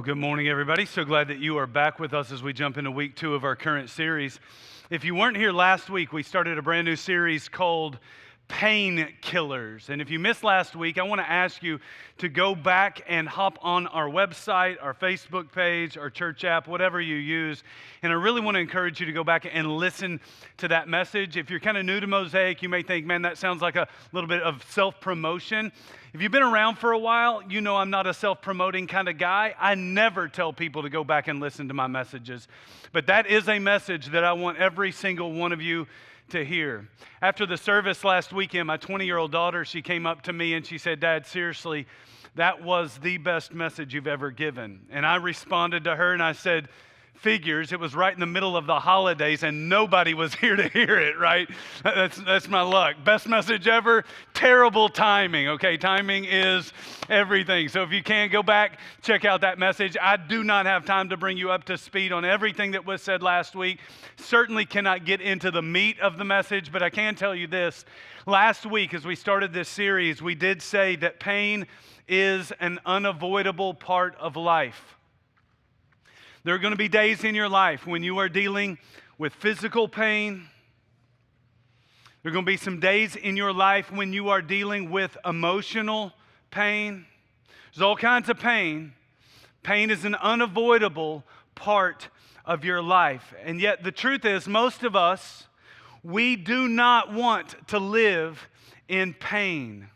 Well, good morning, everybody. So glad that you are back with us as we jump into week 2 of our current series. If you weren't here last week, we started a brand new series called Painkillers. And if you missed last week, I want to ask you to go back and hop on our website, our Facebook page, our church app, whatever you use. And I really want to encourage you to go back and listen to that message. If you're kind of new to Mosaic, you may think, man, that sounds like a little bit of self-promotion. If you've been around for a while, you know I'm not a self-promoting kind of guy. I never tell people to go back and listen to my messages. But that is a message that I want every single one of you to hear. After the service last weekend, my 20-year-old daughter, she came up to me and she said, "Dad, seriously, that was the best message you've ever given." And I responded to her and I said, "Figures, it was right in the middle of the holidays and nobody was here to hear it," right? That's my luck. Best message ever, terrible timing, okay? Timing is everything. So if you can, go back, check out that message. I do not have time to bring you up to speed on everything that was said last week. Certainly cannot get into the meat of the message, but I can tell you this. Last week, as we started this series, we did say that pain is an unavoidable part of life. There are going to be days in your life when you are dealing with physical pain. There are going to be some days in your life when you are dealing with emotional pain. There's all kinds of pain. Pain is an unavoidable part of your life. And yet the truth is, most of us, we do not want to live in pain.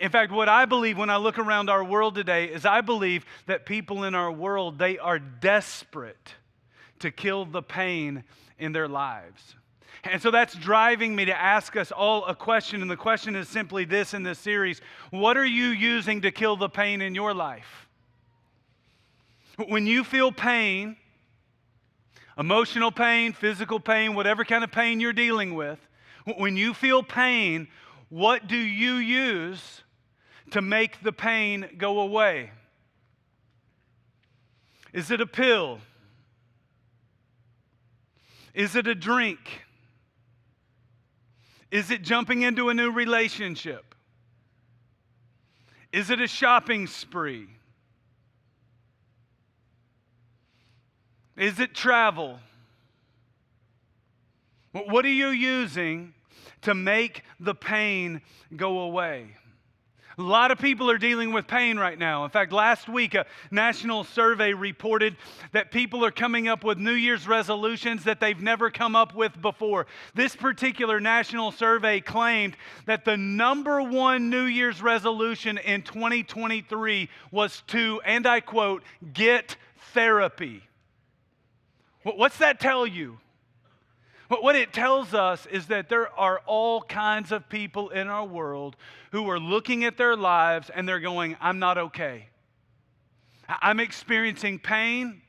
In fact, what I believe when I look around our world today is I believe that people in our world, they are desperate to kill the pain in their lives. And so that's driving me to ask us all a question, and the question is simply this in this series: what are you using to kill the pain in your life? When you feel pain, emotional pain, physical pain, whatever kind of pain you're dealing with, when you feel pain, what do you use to make the pain go away? Is it a pill? Is it a drink? Is it jumping into a new relationship? Is it a shopping spree? Is it travel? What are you using to make the pain go away? A lot of people are dealing with pain right now. In fact, last week, a national survey reported that people are coming up with New Year's resolutions that they've never come up with before. This particular national survey claimed that the number one New Year's resolution in 2023 was to, and I quote, "get therapy." What's that tell you? What it tells us is that there are all kinds of people in our world who are looking at their lives and they're going, "I'm not okay. I'm experiencing pain.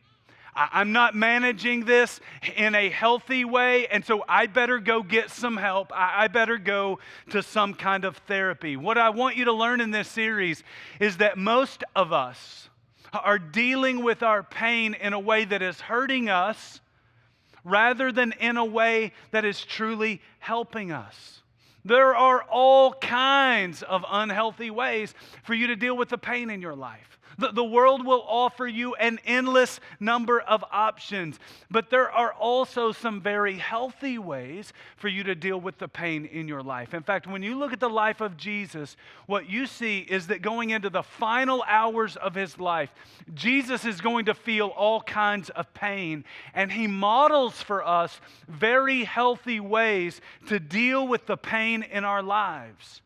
I'm not managing this in a healthy way, and so I better go get some help. I better go to some kind of therapy." What I want you to learn in this series is that most of us are dealing with our pain in a way that is hurting us, rather than in a way that is truly helping us. There are all kinds of unhealthy ways for you to deal with the pain in your life. The world will offer you an endless number of options, but there are also some very healthy ways for you to deal with the pain in your life. In fact, when you look at the life of Jesus, what you see is that going into the final hours of his life, Jesus is going to feel all kinds of pain, and he models for us very healthy ways to deal with the pain in our lives.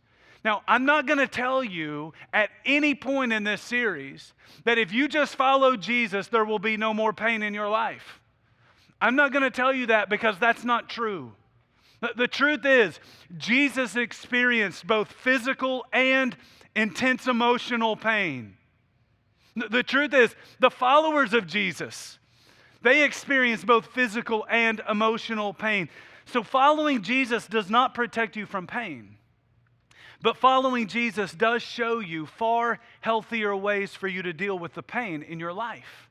Now, I'm not going to tell you at any point in this series that if you just follow Jesus, there will be no more pain in your life. I'm not going to tell you that because that's not true. The truth is, Jesus experienced both physical and intense emotional pain. The truth is, the followers of Jesus, they experienced both physical and emotional pain. So following Jesus does not protect you from pain. But following Jesus does show you far healthier ways for you to deal with the pain in your life.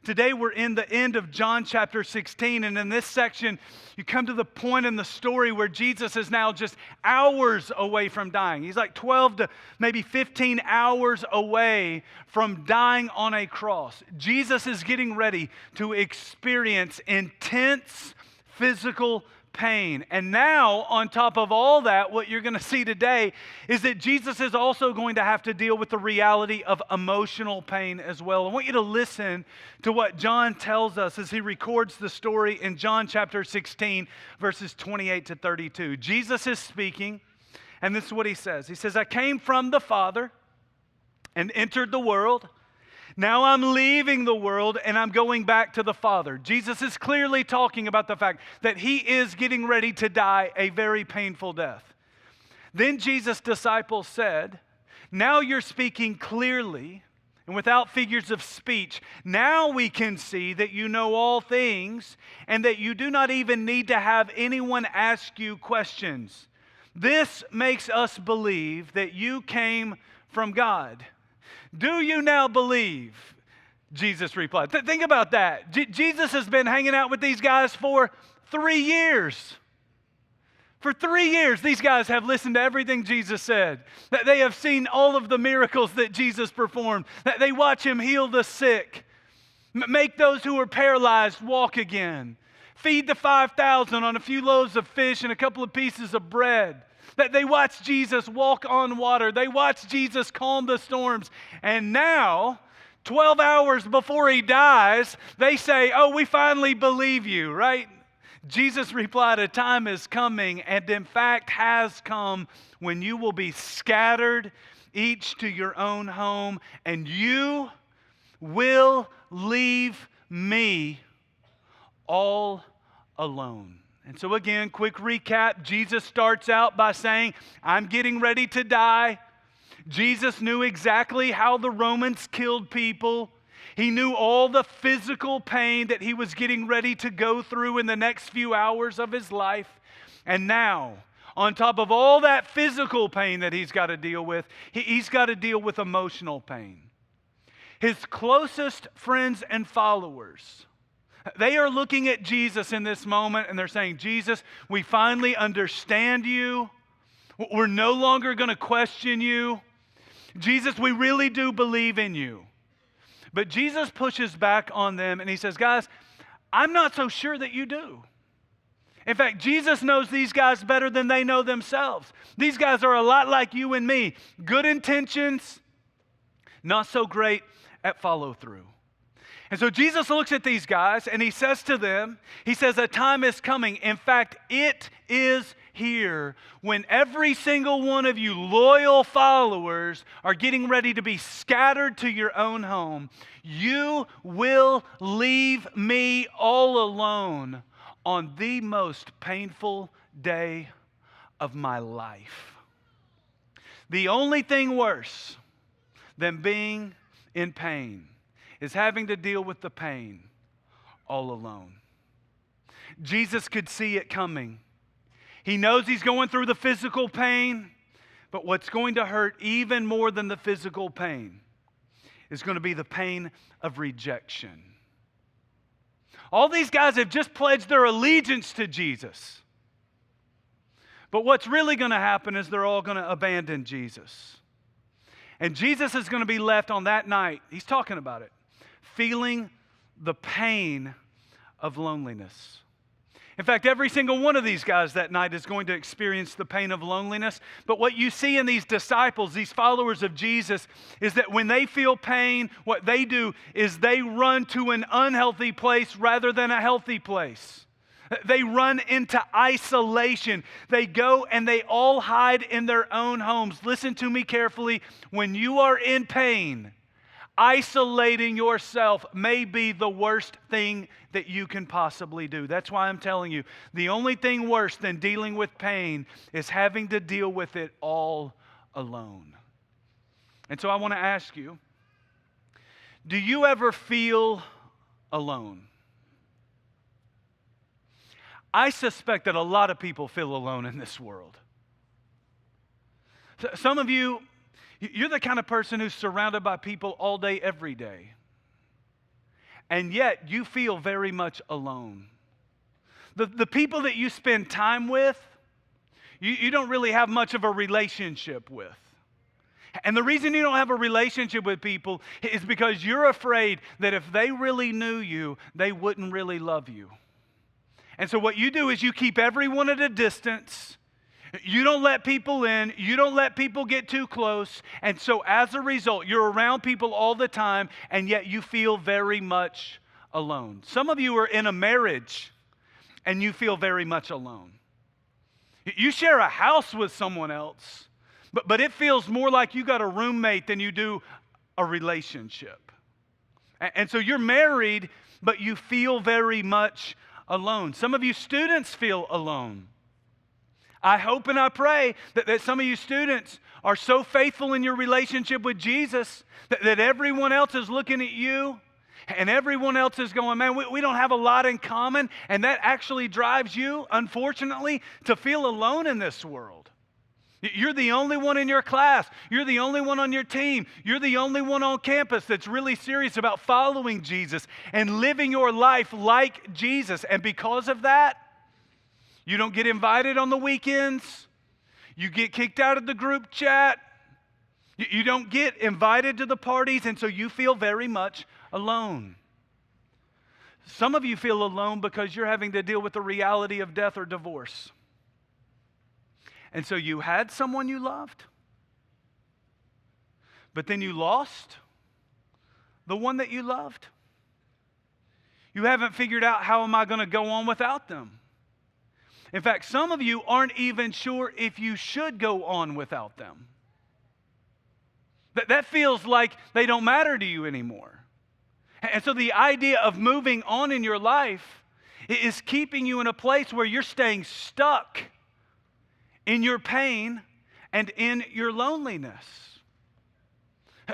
Today we're in the end of John chapter 16, and in this section, you come to the point in the story where Jesus is now just hours away from dying. He's like 12 to maybe 15 hours away from dying on a cross. Jesus is getting ready to experience intense physical pain. And now, on top of all that, what you're going to see today is that Jesus is also going to have to deal with the reality of emotional pain as well. I want you to listen to what John tells us as he records the story in John chapter 16, verses 28 to 32. Jesus is speaking, and this is what he says. He says, I came from the Father and entered the world. Now I'm leaving the world and I'm going back to the Father. Jesus is clearly talking about the fact that he is getting ready to die a very painful death. Then Jesus' disciples said, now you're speaking clearly and without figures of speech. Now we can see that you know all things and that you do not even need to have anyone ask you questions. This makes us believe that you came from God. Do you now believe? Jesus replied. Think about that. Jesus has been hanging out with these guys for 3 years. For 3 years, these guys have listened to everything Jesus said. That they have seen all of the miracles that Jesus performed. That they watch him heal the sick. Make those who are paralyzed walk again. Feed the 5,000 on a few loaves of fish and a couple of pieces of bread. That they watch Jesus walk on water. They watch Jesus calm the storms. And now, 12 hours before he dies, they say, oh, we finally believe you, right? Jesus replied, a time is coming, and in fact has come, when you will be scattered, each to your own home, and you will leave me all alone. And so again, quick recap. Jesus starts out by saying, I'm getting ready to die. Jesus knew exactly how the Romans killed people. He knew all the physical pain that he was getting ready to go through in the next few hours of his life. And now, on top of all that physical pain that he's got to deal with, he's got to deal with emotional pain. His closest friends and followers, they are looking at Jesus in this moment and they're saying, Jesus, we finally understand you. We're no longer going to question you. Jesus, we really do believe in you. But Jesus pushes back on them and he says, guys, I'm not so sure that you do. In fact, Jesus knows these guys better than they know themselves. These guys are a lot like you and me. Good intentions, not so great at follow through. And so Jesus looks at these guys and he says to them, he says, a time is coming. In fact, it is here when every single one of you loyal followers are getting ready to be scattered to your own home. You will leave me all alone on the most painful day of my life. The only thing worse than being in pain is having to deal with the pain all alone. Jesus could see it coming. He knows he's going through the physical pain, but what's going to hurt even more than the physical pain is going to be the pain of rejection. All these guys have just pledged their allegiance to Jesus. But what's really going to happen is they're all going to abandon Jesus. And Jesus is going to be left on that night, he's talking about it, feeling the pain of loneliness. In fact, every single one of these guys that night is going to experience the pain of loneliness. But what you see in these disciples, these followers of Jesus, is that when they feel pain, what they do is they run to an unhealthy place rather than a healthy place. They run into isolation. They go and they all hide in their own homes. Listen to me carefully. When you are in pain, isolating yourself may be the worst thing that you can possibly do. That's why I'm telling you, the only thing worse than dealing with pain is having to deal with it all alone. And so I want to ask you, do you ever feel alone? I suspect that a lot of people feel alone in this world. Some of you, you're the kind of person who's surrounded by people all day, every day. and yet you feel very much alone. The people that you spend time with, you don't really have much of a relationship with. And the reason you don't have a relationship with people is because you're afraid that if they really knew you, they wouldn't really love you. And so what you do is you keep everyone at a distance. You don't let people in. You don't let people get too close. And so as a result, you're around people all the time, and yet you feel very much alone. Some of you are in a marriage, and you feel very much alone. You share a house with someone else, but it feels more like you got a roommate than you do a relationship. And so you're married, but you feel very much alone. Some of you students feel alone. I hope and I pray that some of you students are so faithful in your relationship with Jesus that everyone else is looking at you and everyone else is going, man, we don't have a lot in common. And that actually drives you, unfortunately, to feel alone in this world. You're the only one in your class. You're the only one on your team. You're the only one on campus that's really serious about following Jesus and living your life like Jesus. And because of that, you don't get invited on the weekends. You get kicked out of the group chat. You don't get invited to the parties, and so you feel very much alone. Some of you feel alone because you're having to deal with the reality of death or divorce. And so you had someone you loved, but then you lost the one that you loved. You haven't figured out, how am I going to go on without them? In fact, some of you aren't even sure if you should go on without them. That feels like they don't matter to you anymore. And so the idea of moving on in your life is keeping you in a place where you're staying stuck in your pain and in your loneliness.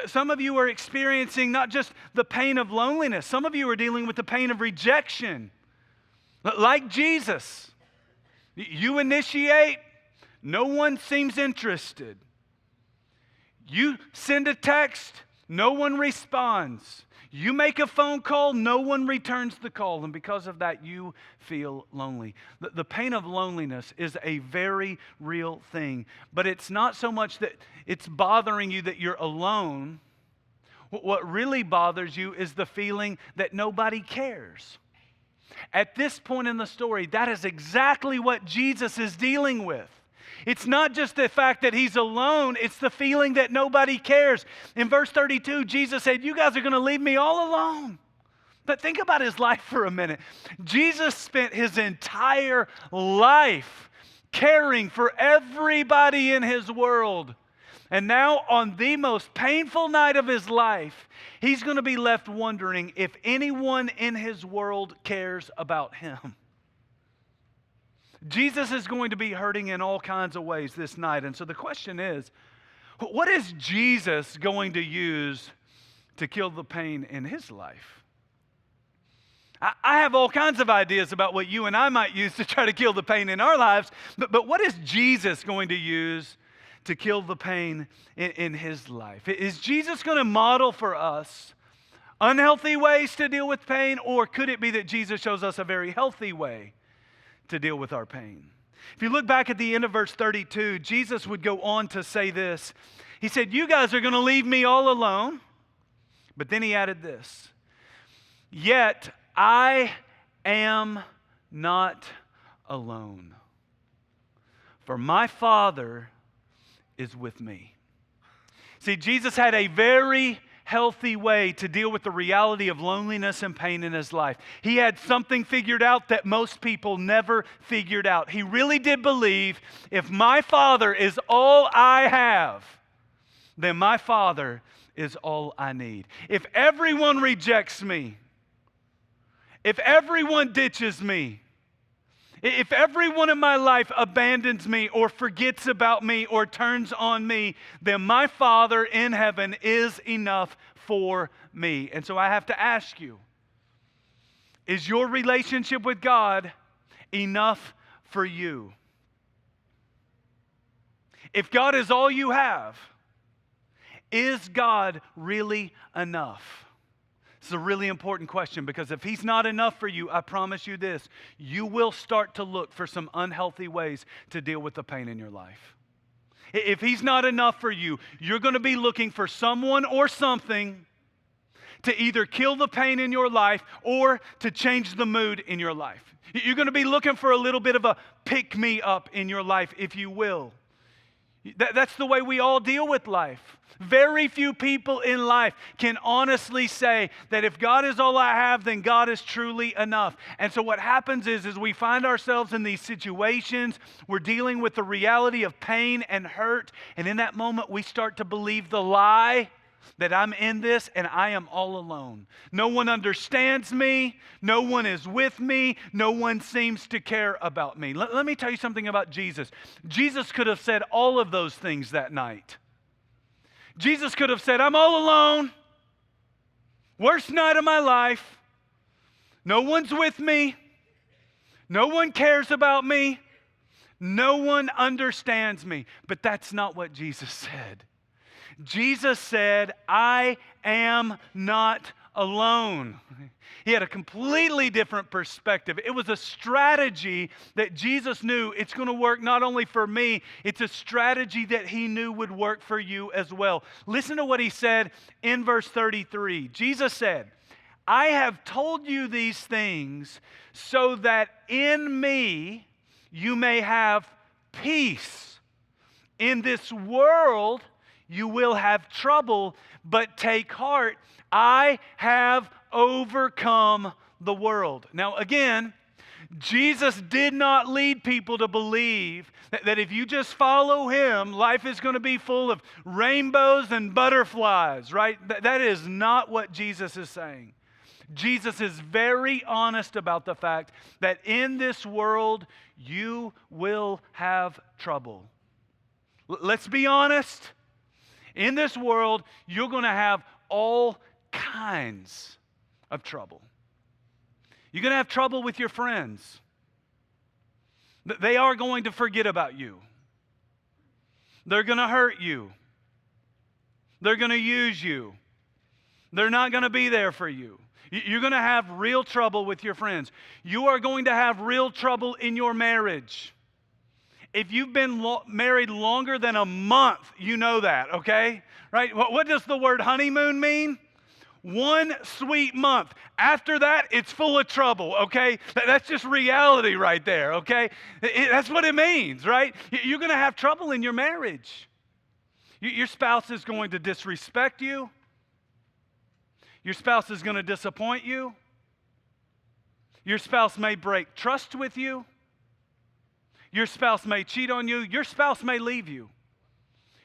Some of you are experiencing not just the pain of loneliness. Some of you are dealing with the pain of rejection. Like Jesus, you initiate, no one seems interested. You send a text, no one responds. You make a phone call, no one returns the call, and because of that, you feel lonely. The pain of loneliness is a very real thing, but it's not so much that it's bothering you that you're alone. What really bothers you is the feeling that nobody cares. At this point in the story, that is exactly what Jesus is dealing with. It's not just the fact that he's alone, it's the feeling that nobody cares. In verse 32, Jesus said, you guys are going to leave me all alone. But think about his life for a minute. Jesus spent his entire life caring for everybody in his world. And now on the most painful night of his life, he's going to be left wondering if anyone in his world cares about him. Jesus is going to be hurting in all kinds of ways this night. And so the question is, what is Jesus going to use to kill the pain in his life? I have all kinds of ideas about what you and I might use to try to kill the pain in our lives, but what is Jesus going to use to kill the pain in his life? Is Jesus going to model for us unhealthy ways to deal with pain, or could it be that Jesus shows us a very healthy way to deal with our pain? If you look back at the end of verse 32, Jesus would go on to say this. He said, you guys are going to leave me all alone. But then he added this, yet I am not alone, for my Father is with me. See, Jesus had a very healthy way to deal with the reality of loneliness and pain in his life. He had something figured out that most people never figured out. He really did believe, if my Father is all I have, then my Father is all I need. If everyone rejects me, if everyone ditches me, if everyone in my life abandons me or forgets about me or turns on me, then my Father in heaven is enough for me. And so I have to ask you, is your relationship with God enough for you? If God is all you have, is God really enough? It's a really important question because if he's not enough for you, I promise you this, you will start to look for some unhealthy ways to deal with the pain in your life. If he's not enough for you, you're going to be looking for someone or something to either kill the pain in your life or to change the mood in your life. You're going to be looking for a little bit of a pick-me-up in your life, if you will. That's the way we all deal with life. Very few people in life can honestly say that if God is all I have, then God is truly enough. And so what happens is we find ourselves in these situations, we're dealing with the reality of pain and hurt, and in that moment we start to believe the lie that I'm in this and I am all alone. No one understands me. No one is with me. No one seems to care about me. Let me tell you something about Jesus. Jesus could have said all of those things that night. Jesus could have said, I'm all alone. Worst night of my life. No one's with me. No one cares about me. No one understands me. But that's not what Jesus said. Jesus said, I am not alone. He had a completely different perspective. It was a strategy that Jesus knew it's going to work not only for me, it's a strategy that he knew would work for you as well. Listen to what he said in verse 33. Jesus said, I have told you these things so that in me you may have peace. In this world you will have trouble, but take heart. I have overcome the world. Now again, Jesus did not lead people to believe that if you just follow him, life is going to be full of rainbows and butterflies, right? That is not what Jesus is saying. Jesus is very honest about the fact that in this world, you will have trouble. Let's be honest. In this world, you're going to have all kinds of trouble. You're going to have trouble with your friends. They are going to forget about you. They're going to hurt you. They're going to use you. They're not going to be there for you. You're going to have real trouble with your friends. You are going to have real trouble in your marriage. If you've been married longer than a month, you know that, okay? Right? What does the word honeymoon mean? 1 sweet month. After that, it's full of trouble, okay? That's just reality right there, okay? That's what it means, right? You're going to have trouble in your marriage. Your spouse is going to disrespect you. Your spouse is going to disappoint you. Your spouse may break trust with you. Your spouse may cheat on you. Your spouse may leave you.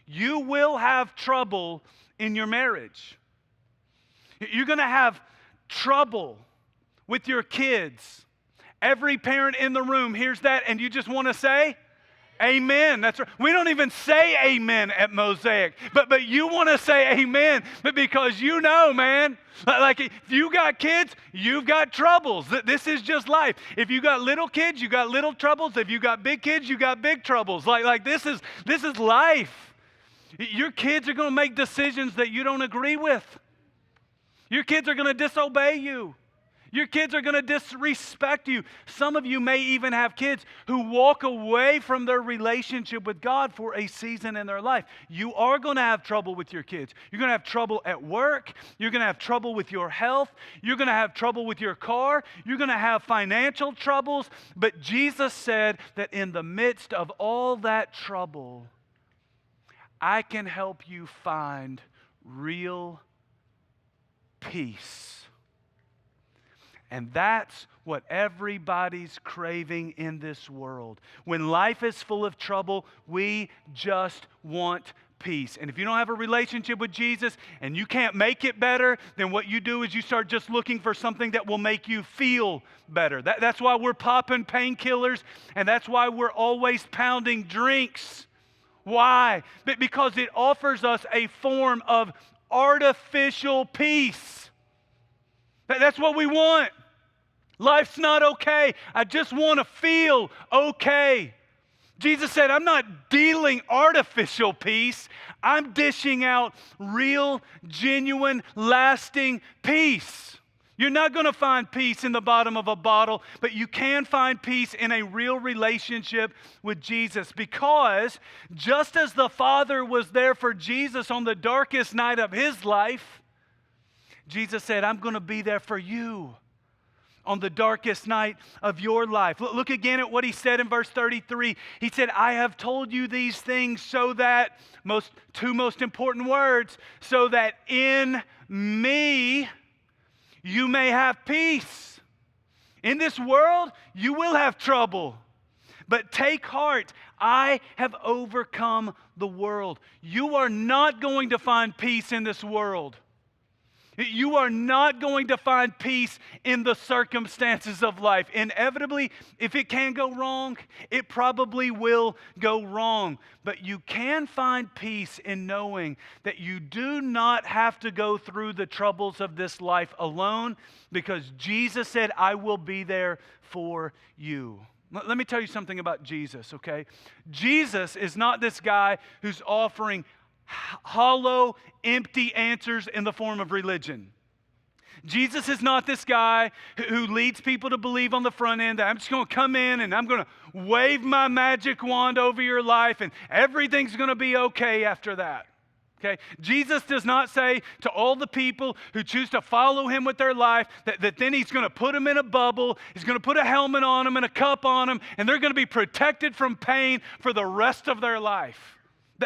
You will have trouble in your marriage. You're going to have trouble with your kids. Every parent in the room hears that, and you just want to say, amen. That's right. We don't even say amen at Mosaic, but you want to say amen, but because you know, man, like if you got kids, you've got troubles. This is just life. If you got little kids, you got little troubles. If you got big kids, you got big troubles. Like this is life. Your kids are going to make decisions that you don't agree with. Your kids are going to disobey you. Your kids are going to disrespect you. Some of you may even have kids who walk away from their relationship with God for a season in their life. You are going to have trouble with your kids. You're going to have trouble at work. You're going to have trouble with your health. You're going to have trouble with your car. You're going to have financial troubles. But Jesus said that in the midst of all that trouble, I can help you find real peace. And that's what everybody's craving in this world. When life is full of trouble, we just want peace. And if you don't have a relationship with Jesus and you can't make it better, then what you do is you start just looking for something that will make you feel better. That's why we're popping painkillers, and that's why we're always pounding drinks. Why? Because it offers us a form of artificial peace. That's what we want. Life's not okay. I just want to feel okay. Jesus said, I'm not dealing artificial peace. I'm dishing out real, genuine, lasting peace. You're not going to find peace in the bottom of a bottle, but you can find peace in a real relationship with Jesus, because just as the Father was there for Jesus on the darkest night of his life, Jesus said, I'm going to be there for you on the darkest night of your life. Look again at what he said in verse 33. He said, I have told you these things so that, two most important words, so that in me you may have peace. In this world, you will have trouble. But take heart, I have overcome the world. You are not going to find peace in this world. You are not going to find peace in the circumstances of life. Inevitably, if it can go wrong, it probably will go wrong. But you can find peace in knowing that you do not have to go through the troubles of this life alone, because Jesus said, I will be there for you. Let me tell you something about Jesus, okay? Jesus is not this guy who's offering hollow, empty answers in the form of religion. Jesus is not this guy who leads people to believe on the front end that I'm just going to come in and I'm going to wave my magic wand over your life and everything's going to be okay after that. Okay? Jesus does not say to all the people who choose to follow him with their life that then he's going to put them in a bubble, he's going to put a helmet on them and a cup on them, and they're going to be protected from pain for the rest of their life.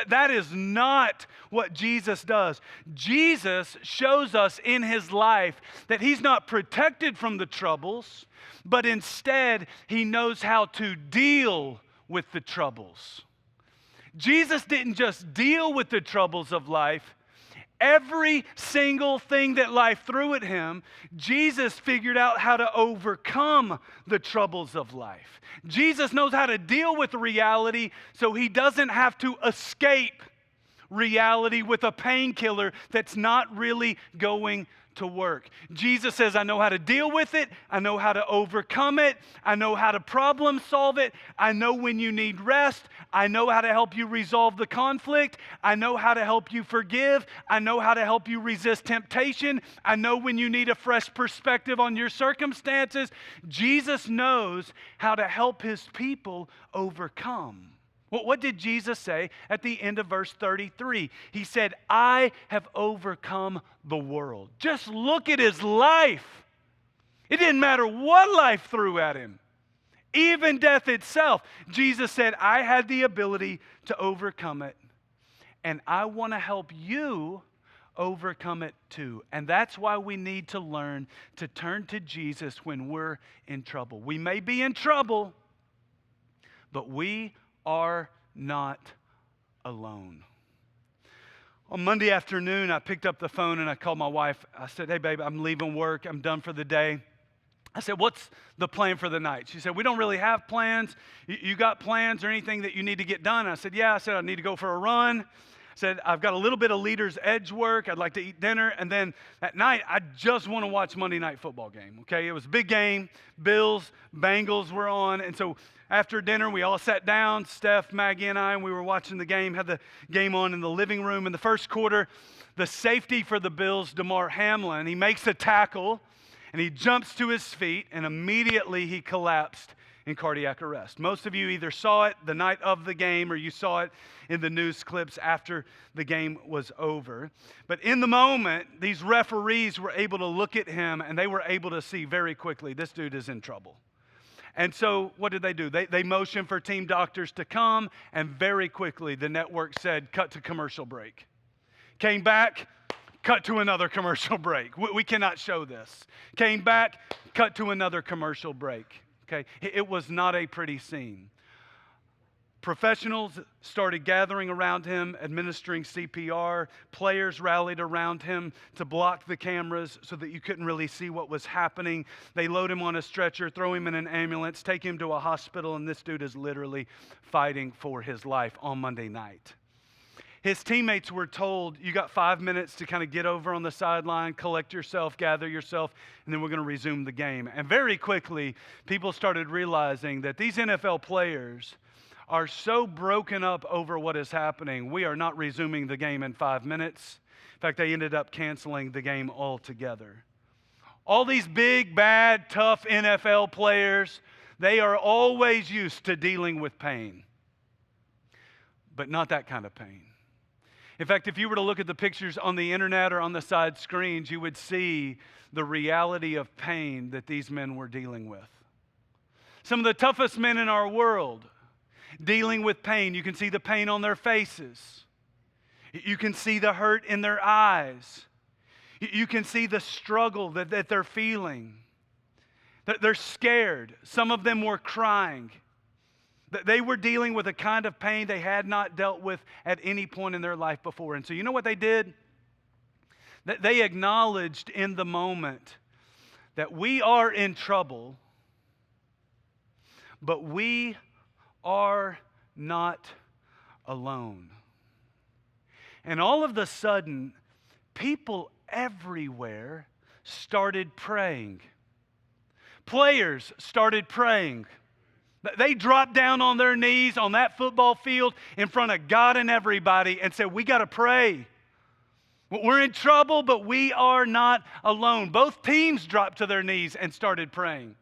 That is not what Jesus does. Jesus shows us in his life that he's not protected from the troubles, but instead he knows how to deal with the troubles. Jesus didn't just deal with the troubles of life. Every single thing that life threw at him, Jesus figured out how to overcome the troubles of life. Jesus knows how to deal with reality so he doesn't have to escape reality with a painkiller that's not really going to work. Jesus says, I know how to deal with it. I know how to overcome it. I know how to problem solve it. I know when you need rest. I know how to help you resolve the conflict. I know how to help you forgive. I know how to help you resist temptation. I know when you need a fresh perspective on your circumstances. Jesus knows how to help his people overcome. What did Jesus say at the end of verse 33? He said, I have overcome the world. Just look at his life. It didn't matter what life threw at him, even death itself. Jesus said, I had the ability to overcome it, and I want to help you overcome it too. And that's why we need to learn to turn to Jesus when we're in trouble. We may be in trouble, but we are not alone. On Monday afternoon, I picked up the phone and I called my wife. I said, hey, babe, I'm leaving work. I'm done for the day. I said, what's the plan for the night? She said, we don't really have plans. You got plans or anything that you need to get done? I said, yeah. I said, I need to go for a run. I said, I've got a little bit of leader's edge work. I'd like to eat dinner. And then at night, I just want to watch Monday night football game. Okay, it was a big game. Bills, Bengals were on. And so after dinner, we all sat down, Steph, Maggie, and I, and we were watching the game, had the game on in the living room. In the first quarter, the safety for the Bills, Damar Hamlin, he makes a tackle, and he jumps to his feet, and immediately he collapsed in cardiac arrest. Most of you either saw it the night of the game or you saw it in the news clips after the game was over. But in the moment, these referees were able to look at him, and they were able to see very quickly, this dude is in trouble. And so what did they do? They motioned for team doctors to come, and very quickly the network said, cut to commercial break. Came back, cut to another commercial break. We cannot show this. Came back, cut to another commercial break. Okay, it was not a pretty scene. Professionals started gathering around him, administering CPR. Players rallied around him to block the cameras so that you couldn't really see what was happening. They load him on a stretcher, throw him in an ambulance, take him to a hospital, and this dude is literally fighting for his life on Monday night. His teammates were told, you got 5 minutes to kind of get over on the sideline, collect yourself, gather yourself, and then we're going to resume the game. And very quickly, people started realizing that these NFL players are so broken up over what is happening, we are not resuming the game in 5 minutes. In fact, they ended up canceling the game altogether. All these big, bad, tough NFL players, they are always used to dealing with pain. But not that kind of pain. In fact, if you were to look at the pictures on the internet or on the side screens, you would see the reality of pain that these men were dealing with. Some of the toughest men in our world dealing with pain. You can see the pain on their faces. You can see the hurt in their eyes. You can see the struggle that they're feeling. They're scared. Some of them were crying. They were dealing with a kind of pain they had not dealt with at any point in their life before. And so you know what they did? They acknowledged in the moment that we are in trouble, but we are not alone. And all of a sudden, people everywhere started praying. Players started praying. They dropped down on their knees on that football field in front of God and everybody and said, we got to pray. We're in trouble, but we are not alone. Both teams dropped to their knees and started praying.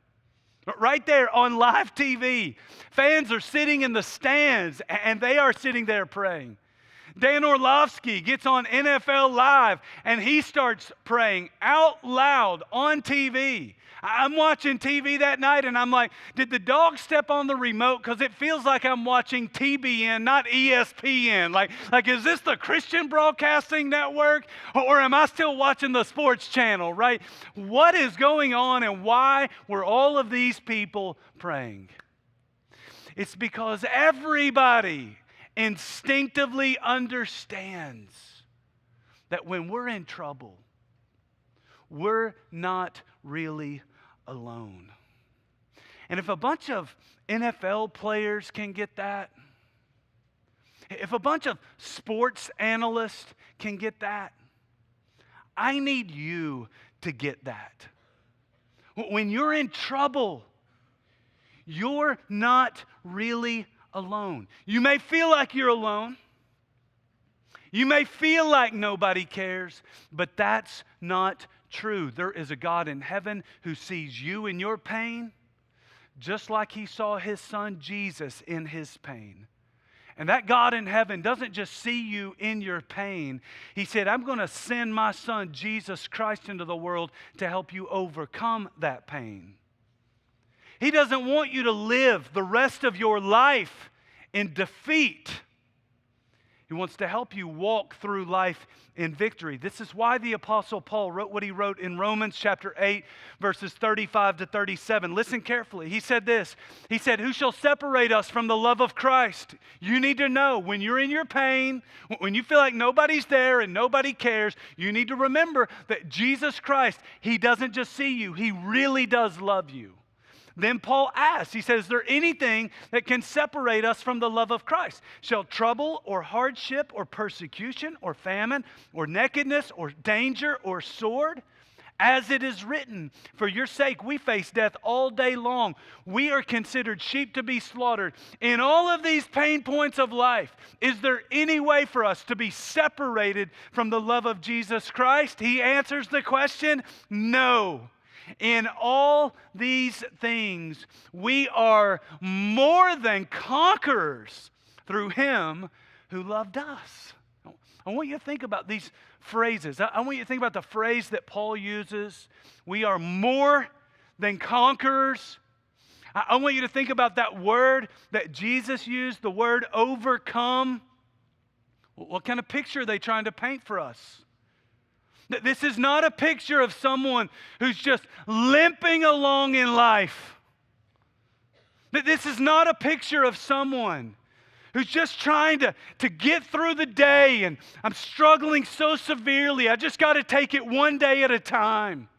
Right there on live TV, fans are sitting in the stands and they are sitting there praying. Dan Orlovsky gets on NFL Live and he starts praying out loud on TV. I'm watching TV that night and I'm like, did the dog step on the remote? Because it feels like I'm watching TBN, not ESPN. Like, is this the Christian Broadcasting Network? Or am I still watching the sports channel, right? What is going on and why were all of these people praying? It's because everybody instinctively understands that when we're in trouble, we're not really alone. And if a bunch of NFL players can get that, if a bunch of sports analysts can get that, I need you to get that. When you're in trouble, you're not really alone. You may feel like you're alone. You may feel like nobody cares, but that's not true. There is a God in heaven who sees you in your pain, just like he saw his son Jesus in his pain. And that God in heaven doesn't just see you in your pain. He said, I'm going to send my son Jesus Christ into the world to help you overcome that pain. He doesn't want you to live the rest of your life in defeat. He wants to help you walk through life in victory. This is why the Apostle Paul wrote what he wrote in Romans chapter 8, verses 35 to 37. Listen carefully. He said this. He said, who shall separate us from the love of Christ? You need to know when you're in your pain, when you feel like nobody's there and nobody cares, you need to remember that Jesus Christ, he doesn't just see you, he really does love you. Then Paul asks, he says, is there anything that can separate us from the love of Christ? Shall trouble or hardship or persecution or famine or nakedness or danger or sword? As it is written, for your sake we face death all day long. We are considered sheep to be slaughtered. In all of these pain points of life, is there any way for us to be separated from the love of Jesus Christ? He answers the question, no. In all these things, we are more than conquerors through him who loved us. I want you to think about these phrases. I want you to think about the phrase that Paul uses. We are more than conquerors. I want you to think about that word that Jesus used, the word overcome. What kind of picture are they trying to paint for us? This is not a picture of someone who's just limping along in life. This is not a picture of someone who's just trying to get through the day and I'm struggling so severely, I just got to take it one day at a time.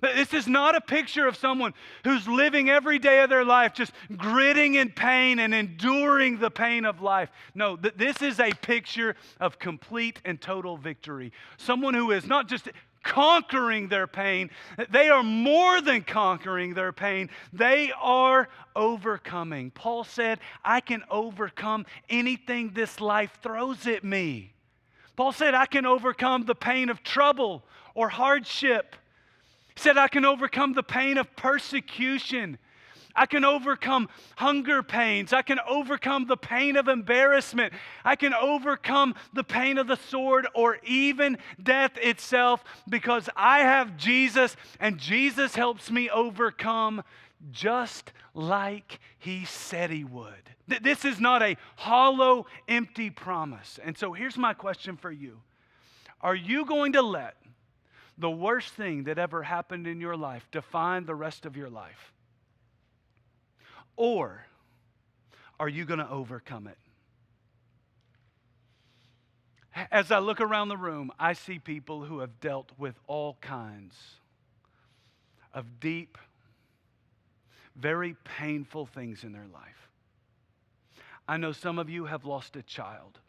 This is not a picture of someone who's living every day of their life just gritting in pain and enduring the pain of life. No, this is a picture of complete and total victory. Someone who is not just conquering their pain, they are more than conquering their pain. They are overcoming. Paul said, I can overcome anything this life throws at me. Paul said, I can overcome the pain of trouble or hardship. He said, I can overcome the pain of persecution. I can overcome hunger pains. I can overcome the pain of embarrassment. I can overcome the pain of the sword or even death itself because I have Jesus, and Jesus helps me overcome just like he said he would. This is not a hollow, empty promise. And so here's my question for you. Are you going to let the worst thing that ever happened in your life define the rest of your life? Or are you going to overcome it? As I look around the room, I see people who have dealt with all kinds of deep, very painful things in their life. I know some of you have lost a child.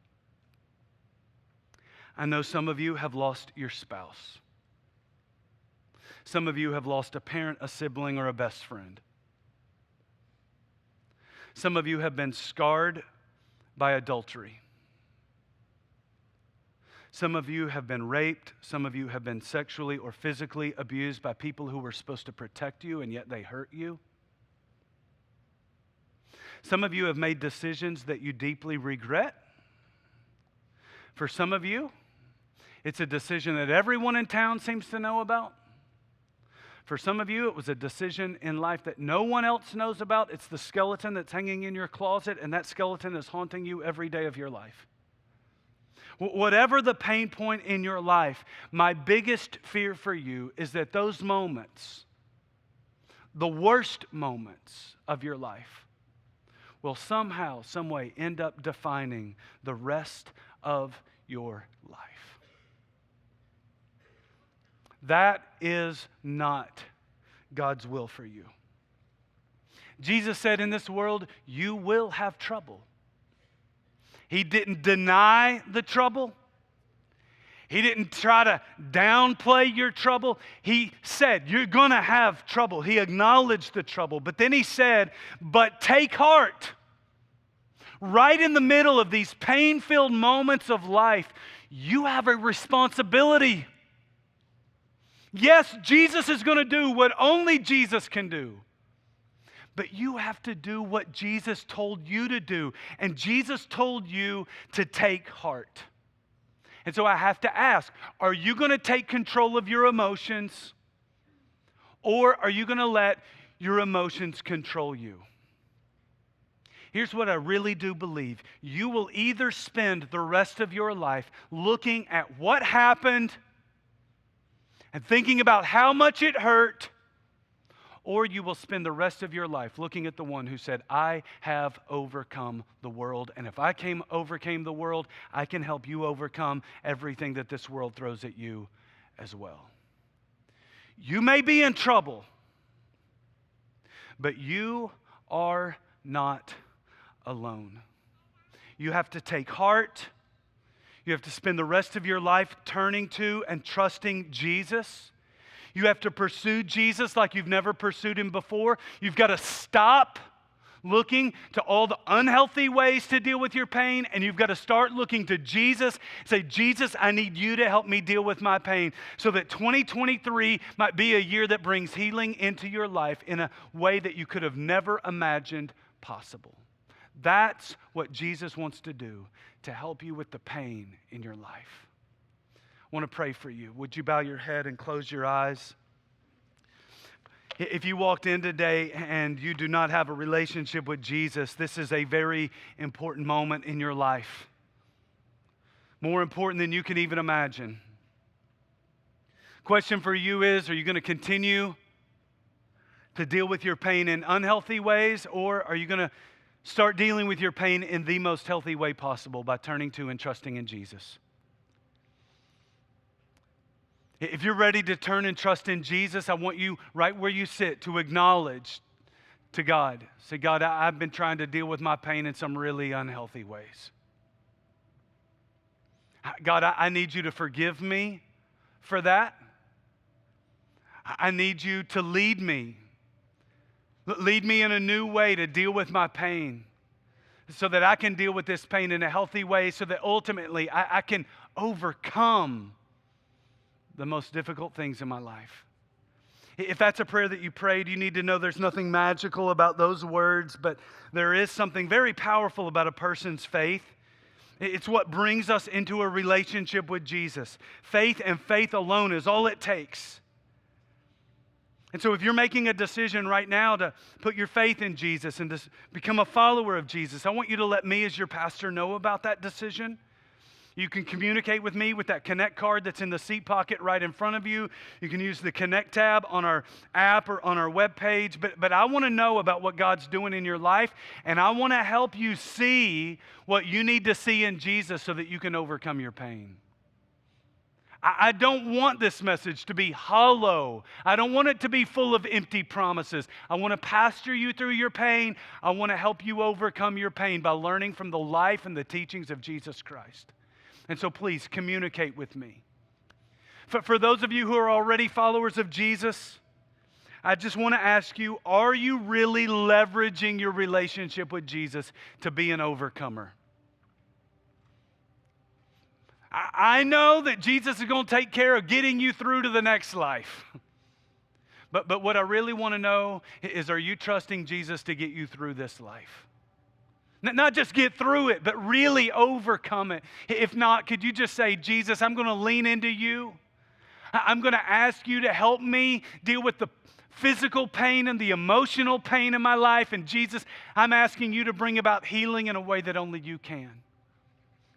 I know some of you have lost your spouse. Some of you have lost a parent, a sibling, or a best friend. Some of you have been scarred by adultery. Some of you have been raped. Some of you have been sexually or physically abused by people who were supposed to protect you, and yet they hurt you. Some of you have made decisions that you deeply regret. For some of you, it's a decision that everyone in town seems to know about. For some of you, it was a decision in life that no one else knows about. It's the skeleton that's hanging in your closet, and that skeleton is haunting you every day of your life. Whatever the pain point in your life, my biggest fear for you is that those moments, the worst moments of your life, will somehow, some way end up defining the rest of your life. That is not God's will for you. Jesus said, in this world, you will have trouble. He didn't deny the trouble. He didn't try to downplay your trouble. He said, you're going to have trouble. He acknowledged the trouble. But then he said, but take heart. Right in the middle of these pain-filled moments of life, you have a responsibility. Yes, Jesus is going to do what only Jesus can do. But you have to do what Jesus told you to do. And Jesus told you to take heart. And so I have to ask, are you going to take control of your emotions? Or are you going to let your emotions control you? Here's what I really do believe. You will either spend the rest of your life looking at what happened and thinking about how much it hurt, or you will spend the rest of your life looking at the one who said, I have overcome the world, and if I overcame the world, I can help you overcome everything that this world throws at you as well. You may be in trouble, but you are not alone. You have to take heart. You have to spend the rest of your life turning to and trusting Jesus. You have to pursue Jesus like you've never pursued him before. You've got to stop looking to all the unhealthy ways to deal with your pain, and you've got to start looking to Jesus. Say, Jesus, I need you to help me deal with my pain so that 2023 might be a year that brings healing into your life in a way that you could have never imagined possible. That's what Jesus wants to do to help you with the pain in your life. I want to pray for you. Would you bow your head and close your eyes? If you walked in today and you do not have a relationship with Jesus, this is a very important moment in your life. More important than you can even imagine. Question for you is, are you going to continue to deal with your pain in unhealthy ways, or are you going to start dealing with your pain in the most healthy way possible by turning to and trusting in Jesus? If you're ready to turn and trust in Jesus, I want you right where you sit to acknowledge to God. Say, God, I've been trying to deal with my pain in some really unhealthy ways. God, I need you to forgive me for that. I need you to lead me. Lead me in a new way to deal with my pain so that I can deal with this pain in a healthy way so that ultimately I can overcome the most difficult things in my life. If that's a prayer that you prayed, you need to know there's nothing magical about those words, but there is something very powerful about a person's faith. It's what brings us into a relationship with Jesus. Faith and faith alone is all it takes. And so if you're making a decision right now to put your faith in Jesus and to become a follower of Jesus, I want you to let me as your pastor know about that decision. You can communicate with me with that Connect card that's in the seat pocket right in front of you. You can use the Connect tab on our app or on our webpage. But I want to know about what God's doing in your life, and I want to help you see what you need to see in Jesus so that you can overcome your pain. I don't want this message to be hollow. I don't want it to be full of empty promises. I want to pastor you through your pain. I want to help you overcome your pain by learning from the life and the teachings of Jesus Christ. And so please communicate with me. For those of you who are already followers of Jesus, I just want to ask you, are you really leveraging your relationship with Jesus to be an overcomer? I know that Jesus is going to take care of getting you through to the next life. But what I really want to know is, are you trusting Jesus to get you through this life? Not just get through it, but really overcome it. If not, could you just say, Jesus, I'm going to lean into you. I'm going to ask you to help me deal with the physical pain and the emotional pain in my life. And Jesus, I'm asking you to bring about healing in a way that only you can.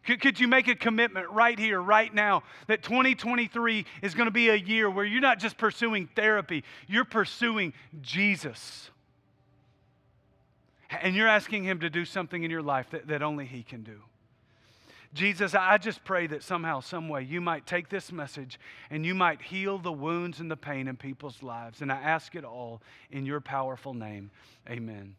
Could you make a commitment right here, right now, that 2023 is going to be a year where you're not just pursuing therapy, you're pursuing Jesus. And you're asking him to do something in your life that only he can do. Jesus, I just pray that somehow, some way, you might take this message and you might heal the wounds and the pain in people's lives. And I ask it all in your powerful name. Amen.